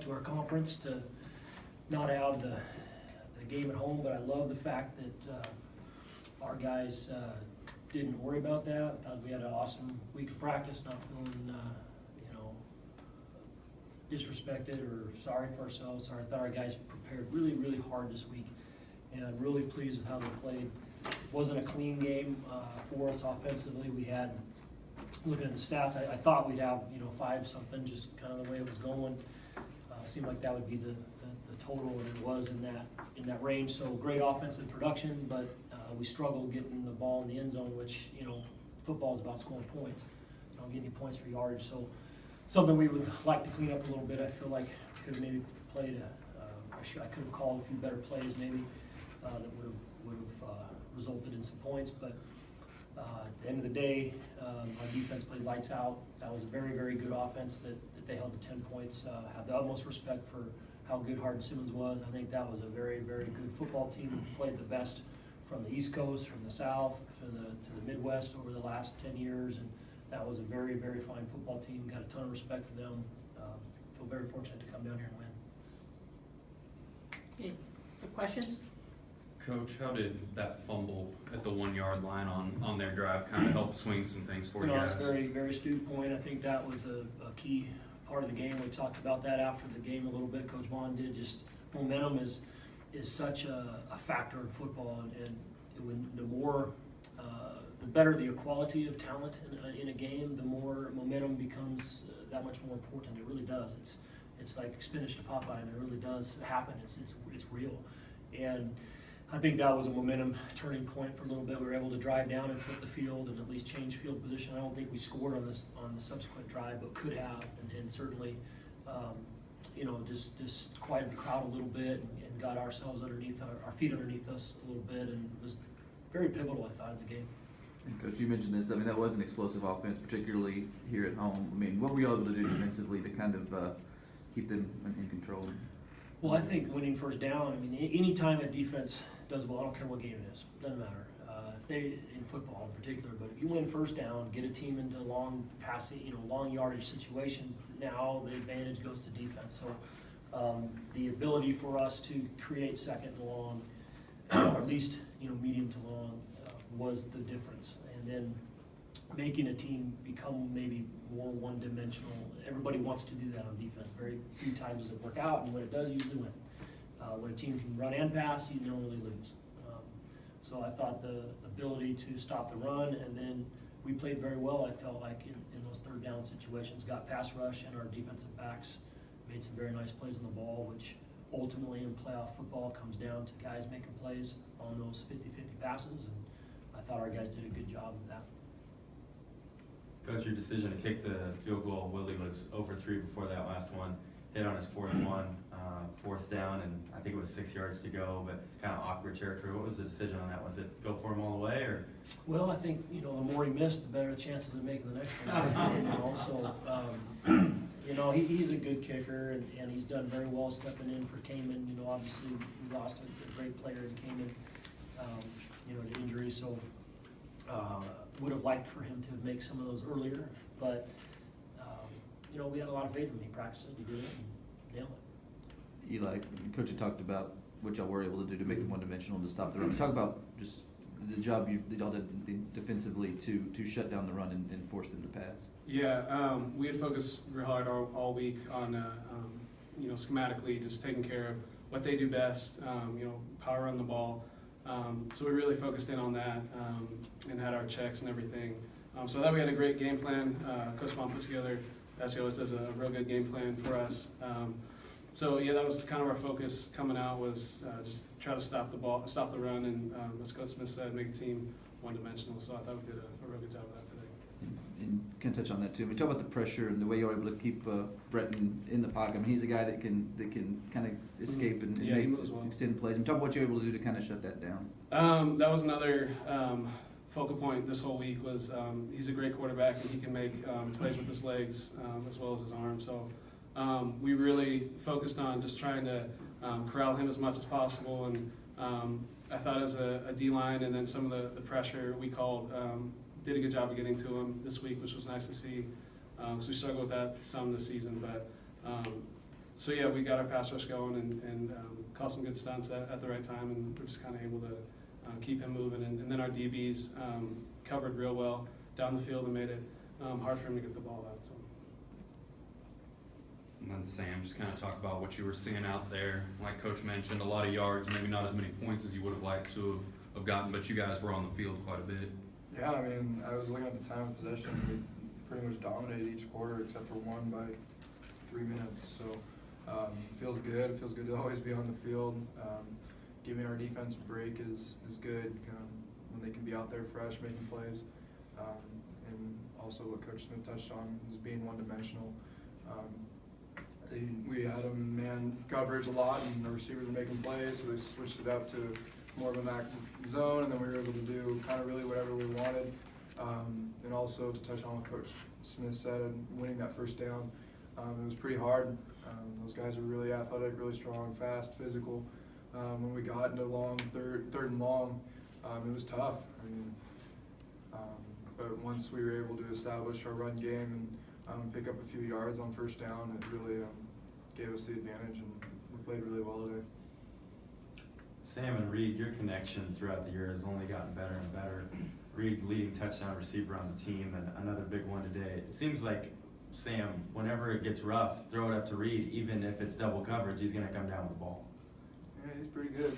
to our conference to not have the game at home, but I love the fact that our guys didn't worry about that. I thought we had an awesome week of practice, not feeling disrespected or sorry for ourselves. I thought our guys prepared really, really hard this week, and I'm really pleased with how they played. It wasn't a clean game for us offensively. We had, looking at the stats, I thought we'd have 5-something, just kind of the way it was going. Seemed like that would be the total, and it was in that range. So great offensive production, but we struggled getting the ball in the end zone, which football is about scoring points. You don't get any points for yardage, so something we would like to clean up a little bit. I feel like I could have maybe played I could have called a few better plays maybe that would have resulted in some points, but at the end of the day, our defense played lights out. That was a very, very good offense that they held to 10 points. Have the utmost respect for how good Hardin Simmons was. I think that was a very, very good football team who played the best from the East Coast, from the South, to the Midwest over the last 10 years, and that was a very, very fine football team. Got a ton of respect for them. Feel very fortunate to come down here and win. Okay, good questions? Coach, how did that fumble at the 1-yard line on their drive kind of help swing some things for you guys? It's a very, very astute point. I think that was a key part of the game. We talked about that after the game a little bit. Coach Vaughn did. Just momentum is such a factor in football, and when the better the equality of talent in a game, the more momentum becomes that much more important. It really does. It's like spinach to Popeye, and it really does happen. It's real, and I think that was a momentum turning point for a little bit. We were able to drive down and flip the field and at least change field position. I don't think we scored on the subsequent drive, but could have, and certainly just quieted the crowd a little bit and got ourselves underneath our feet underneath us a little bit, and it was very pivotal, I thought, in the game. And Coach, you mentioned this. I mean, that was an explosive offense, particularly here at home. I mean, what were you able to do defensively to kind of keep them in control? Well, I think winning first down. I mean, any time a defense does well, I don't care what game it is, doesn't matter. If they, in football in particular, but if you win first down, get a team into long passing, long yardage situations, now the advantage goes to defense. So the ability for us to create second and long, or at least medium to long, was the difference. And then making a team become maybe more one-dimensional. Everybody wants to do that on defense. Very few times does it work out, and when it does, you usually win. When a team can run and pass, you normally lose. So I thought the ability to stop the run, and then we played very well, I felt like, in those third down situations. Got pass rush, and our defensive backs made some very nice plays on the ball, which ultimately in playoff football comes down to guys making plays on those 50-50 passes, and I thought our guys did a good job of that. Coach, your decision to kick the field goal, Willie was over 3 before that last one. Hit on his fourth down, and I think it was 6 yards to go, but kind of awkward territory. What was the decision on that? Was it go for him all the way, or? Well, I think the more he missed, the better the chances of making the next one. He's a good kicker, and he's done very well stepping in for Kamen. Obviously we lost a great player in Kamen, to injury, so would have liked for him to make some of those earlier, but we had a lot of faith in him. He practiced it, he did it, and nailed it. Eli, Coach had talked about what y'all were able to do to make them one-dimensional and to stop the run. Talk about just the job y'all did defensively to shut down the run and force them to pass. Yeah, we had focused real hard all week on, schematically just taking care of what they do best, power on the ball. So we really focused in on that and had our checks and everything. So that we had a great game plan. Coach Vaughn put together, as he always does, a real good game plan for us. So yeah, that was kind of our focus coming out, was just try to stop the run, and as Coach Smith said, make a team one-dimensional. So I thought we did a real good job of that today. And can touch on that too. I mean, talk about the pressure and the way you were able to keep Breton in the pocket. I mean, he's a guy that can kind of escape and he moves well. Extend plays. And talk about what you're able to do to kind of shut that down. That was another focal point this whole week. Was he's a great quarterback, and he can make plays with his legs as well as his arm. So we really focused on just trying to corral him as much as possible. And I thought as a D-line, and then some of the pressure we called, did a good job of getting to him this week, which was nice to see. So we struggled with that some this season, but So yeah, we got our pass rush going and caught some good stunts at the right time, and we're just kind of able to keep him moving. And then our DBs covered real well down the field and made it hard for him to get the ball out. So. And then Sam, just kind of talk about what you were seeing out there. Like Coach mentioned, a lot of yards, maybe not as many points as you would have liked to have gotten, but you guys were on the field quite a bit. Yeah, I mean, I was looking at the time of possession. We pretty much dominated each quarter except for one by 3 minutes. So feels good. It feels good to always be on the field. Giving our defense a break is good when they can be out there fresh making plays. And also what Coach Smith touched on is being one-dimensional. We had them man coverage a lot, and the receivers were making plays, so they switched it up to more of a max zone, and then we were able to do kind of really whatever we wanted. And also to touch on what Coach Smith said, winning that first down, it was pretty hard. Those guys are really athletic, really strong, fast, physical. When we got into long third and long, it was tough. I mean, but once we were able to establish our run game and pick up a few yards on first down, it really gave us the advantage, and we played really well today. Sam and Reed, your connection throughout the year has only gotten better and better. Reed, leading touchdown receiver on the team, and another big one today. It seems like Sam, whenever it gets rough, throw it up to Reed. Even if it's double coverage, he's going to come down with the ball. Yeah, he's pretty good.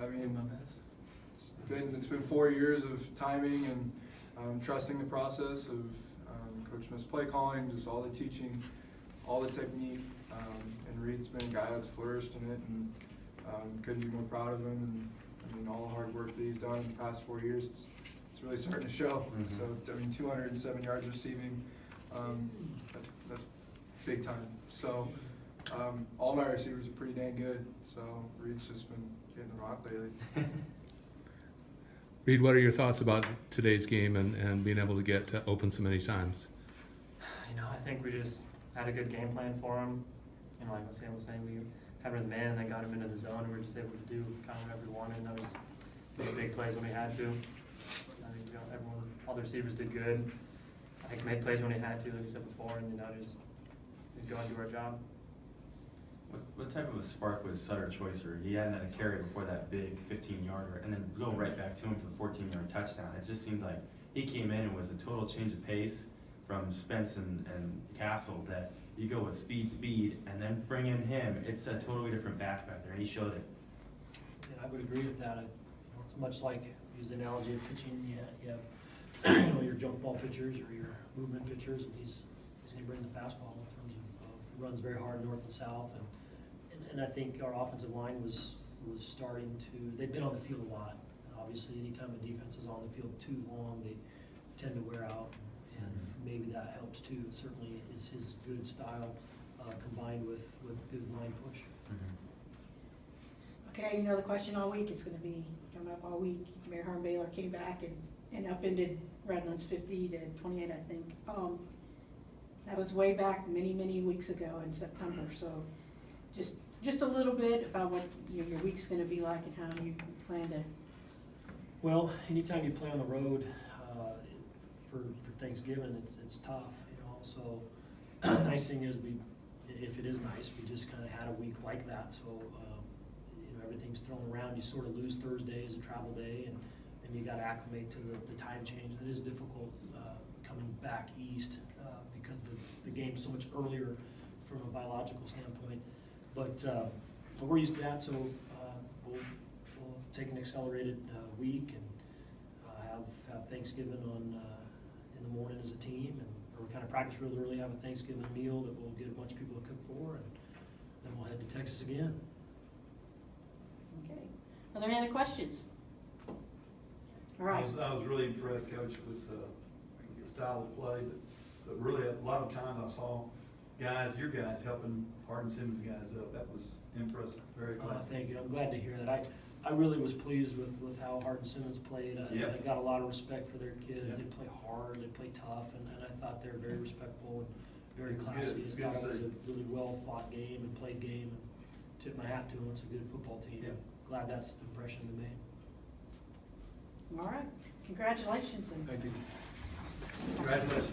I mean, it's been 4 years of timing and trusting the process of Coach Smith's play calling, just all the teaching, all the technique. And Reed's been a guy that's flourished in it, and couldn't be more proud of him. And I mean, all the hard work that he's done in the past 4 years, it's really starting to show. Mm-hmm. So I mean, 207 yards receiving, that's big time. So all my receivers are pretty dang good. So Reed's just been getting the rock lately. Reed, what are your thoughts about today's game and being able to get open so many times? I think we just had a good game plan for him. Like Sam was saying, we had him in the man and then got him into the zone, and we were just able to do kind of whatever we wanted. And that was made big plays when we had to. I think all the receivers did good. I think made plays when we had to, like we said before, and just go and do our job. What type of a spark was Sutter Choicer? He hadn't had a carry before that big 15-yarder, and then go right back to him for the 14-yard touchdown. It just seemed like he came in and was a total change of pace from Spence and Castle, that you go with speed, and then bring in him. It's a totally different back there, and he showed it. Yeah, I would agree with that. It's much like, use the analogy of pitching. You have your jump ball pitchers or your movement pitchers, and he's going to bring the fastball in terms of runs very hard north and south. And I think our offensive line was starting to, they've been on the field a lot. Obviously, anytime a defense is on the field too long, they tend to wear out, and maybe that helps too. It certainly is his good style combined with good line push. Okay, the question all week is going to be coming up all week. Mayor Harm Baylor came back and upended Redlands 50-28, I think. That was way back many weeks ago in September. So just a little bit about what your week's going to be like and how you plan to. Well, anytime you play on the road for Thanksgiving, it's tough, So nice thing is if it is nice, we just kind of had a week like that. So everything's thrown around. You sort of lose Thursday as a travel day, and you got to acclimate to the time change. It is difficult coming back east because the game's so much earlier from a biological standpoint. But we're used to that, so we'll take an accelerated week and have Thanksgiving in the morning as a team, and we kind of practice real early, have a Thanksgiving meal that we'll get a bunch of people to cook for, and then we'll head to Texas again. Okay. Are there any other questions? All right. I was really impressed, Coach, with the style of play, but really a lot of times I saw your guys helping Hardin Simmons guys up. That was impressive, very classy. Thank you. I'm glad to hear that. I really was pleased with how Hardin Simmons played. Yeah. They got a lot of respect for their kids. Yeah. They play hard, they play tough, and I thought they were very respectful and very It was classy. good. It was I thought good to it was see. a really well-fought game and played game, and tip my hat to them. It's a good football team. Yeah. Glad that's the impression they made. All right. Congratulations. And Thank you. Congratulations.